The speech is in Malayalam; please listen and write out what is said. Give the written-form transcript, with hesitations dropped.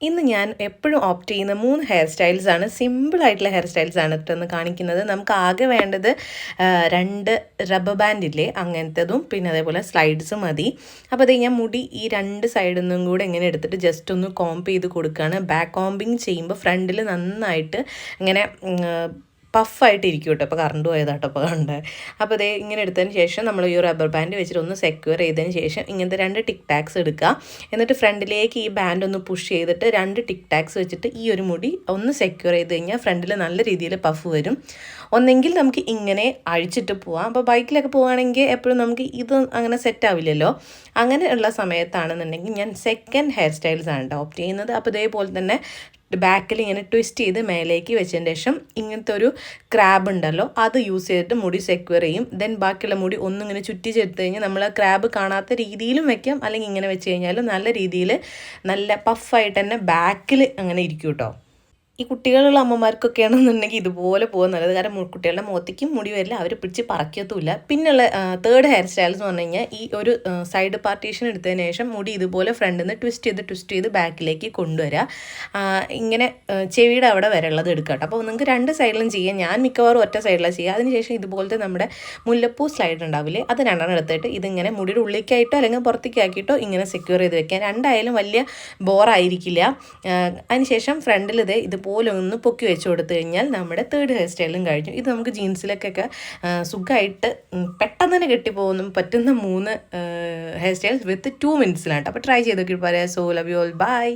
ഇന്ന് ഞാൻ എപ്പോഴും ഓപ്റ്റ് ചെയ്യുന്ന 3 ഹെയർ സ്റ്റൈൽസാണ്. സിമ്പിളായിട്ടുള്ള ഹെയർ സ്റ്റൈൽസാണ് ഇട്ടൊന്ന് കാണിക്കുന്നത്. നമുക്ക് ആകെ വേണ്ടത് 2 റബ്ബർ ബാൻഡില്ലേ അങ്ങനത്തതും പിന്നെ അതേപോലെ സ്ലൈഡ്സും മതി. അപ്പോൾ അത് ഞാൻ മുടി ഈ 2 സൈഡിൽ നിന്നും കൂടെ ഇങ്ങനെ എടുത്തിട്ട് ജസ്റ്റ് ഒന്ന് കോംപ് ചെയ്ത് കൊടുക്കുകയാണ്. ബാക്ക് കോമ്പിങ് ചെയ്യുമ്പോൾ ഫ്രണ്ടിൽ നന്നായിട്ട് ഇങ്ങനെ പഫായിട്ടിരിക്കും കേട്ടോ. അപ്പോൾ കറണ്ട് പോയതാട്ടോ അപ്പോൾ കണ്ടത്. അപ്പോൾ അതേ ഇങ്ങനെ എടുത്തതിന് ശേഷം നമ്മൾ ഈ റബ്ബർ ബാൻഡ് വെച്ചിട്ട് ഒന്ന് സെക്യൂർ ചെയ്തതിന് ശേഷം ഇങ്ങനത്തെ 2 ടിക് ടാക്സ് എടുക്കുക. എന്നിട്ട് ഫ്രണ്ടിലേക്ക് ഈ ബാൻഡ് ഒന്ന് പുഷ് ചെയ്തിട്ട് 2 ടിക് ടാക്സ് വെച്ചിട്ട് ഈ ഒരു മുടി ഒന്ന് സെക്യൂർ ചെയ്ത് കഴിഞ്ഞാൽ ഫ്രണ്ടിൽ നല്ല രീതിയിൽ പഫ് വരും. ഒന്നെങ്കിൽ നമുക്ക് ഇങ്ങനെ അഴിച്ചിട്ട് പോവാം. അപ്പോൾ ബൈക്കിലൊക്കെ പോവുകയാണെങ്കിൽ എപ്പോഴും നമുക്ക് ഇത് അങ്ങനെ സെറ്റ് ആവില്ലല്ലോ. അങ്ങനെയുള്ള സമയത്താണെന്നുണ്ടെങ്കിൽ ഞാൻ സെക്കൻഡ് ഹെയർ സ്റ്റൈൽസാണ് കേട്ടോ ഓപ്റ്റ് ചെയ്യുന്നത്. അപ്പോൾ ഇതേപോലെ തന്നെ ബാക്കിൽ ഇങ്ങനെ ട്വിസ്റ്റ് ചെയ്ത് മേലേക്ക് വെച്ചതിന് ശേഷം ഇങ്ങനത്തെ ഒരു ക്രാബ് ഉണ്ടല്ലോ അത് യൂസ് ചെയ്തിട്ട് മുടി സെക്യൂർ ചെയ്യും. ദെൻ ബാക്കിയുള്ള മുടി ഒന്നിങ്ങനെ ചുറ്റി ചേർത്ത് കഴിഞ്ഞാൽ നമ്മൾ ആ ക്രാബ് കാണാത്ത രീതിയിലും വെക്കാം, അല്ലെങ്കിൽ ഇങ്ങനെ വെച്ച് കഴിഞ്ഞാലും നല്ല രീതിയിൽ നല്ല പഫായിട്ട് തന്നെ ബാക്കിൽ അങ്ങനെ ഇരിക്കും കേട്ടോ. ഈ കുട്ടികളുള്ള അമ്മമാർക്കൊക്കെ ആണെന്നുണ്ടെങ്കിൽ ഇതുപോലെ പോകാൻ നല്ലത്. കാരണം കുട്ടികളുടെ മുഖത്തേക്കും മുടി വരില്ല, അവർ പിടിച്ച് പറക്കത്തുമില്ല. പിന്നെയുള്ള തേർഡ് ഹെയർ സ്റ്റൈൽസ് എന്ന് പറഞ്ഞു കഴിഞ്ഞാൽ ഈ ഒരു സൈഡ് പാർട്ടീഷൻ എടുത്തതിന് ശേഷം മുടി ഇതുപോലെ ഫ്രണ്ടിൽ നിന്ന് ട്വിസ്റ്റ് ചെയ്ത് ബാക്കിലേക്ക് കൊണ്ടുവരിക. ഇങ്ങനെ ചെവിയുടെ അവിടെ വരെ ഉള്ളത് എടുക്കുക കേട്ടോ. അപ്പോൾ നിങ്ങൾക്ക് 2 സൈഡിലും ചെയ്യാം. ഞാൻ മിക്കവാറും ഒറ്റ സൈഡിലാണ് ചെയ്യുക. അതിനുശേഷം ഇതുപോലത്തെ നമ്മുടെ മുല്ലപ്പൂ സ്ലൈഡ് ഉണ്ടാവില്ലേ, അത് 2 എടുത്തിട്ട് ഇതിങ്ങനെ മുടിയുടെ ഉള്ളിലേക്കായിട്ടോ അല്ലെങ്കിൽ പുറത്തേക്കാക്കിയിട്ടോ ഇങ്ങനെ സെക്യൂർ ചെയ്ത് വെക്കാം. രണ്ടായാലും വലിയ ബോറായിരിക്കില്ല. അതിനുശേഷം ഫ്രണ്ടിൽ ഇതുപോലെ ഒന്ന് പൊക്കി വെച്ച് കൊടുത്തു കഴിഞ്ഞാൽ നമ്മുടെ തേർഡ് ഹെയർ സ്റ്റൈലും കഴിഞ്ഞു. ഇത് നമുക്ക് ജീൻസിലേക്കൊക്കെ സുഖമായിട്ട് പെട്ടെന്ന് തന്നെ കെട്ടിപ്പോകുന്ന പറ്റുന്ന 3 ഹെയർ സ്റ്റൈൽസ് വിത്ത് 2 മിനിറ്റ്സിലാണ്. അപ്പോൾ ട്രൈ ചെയ്ത് നോക്കി പറയാം. So love you all, by.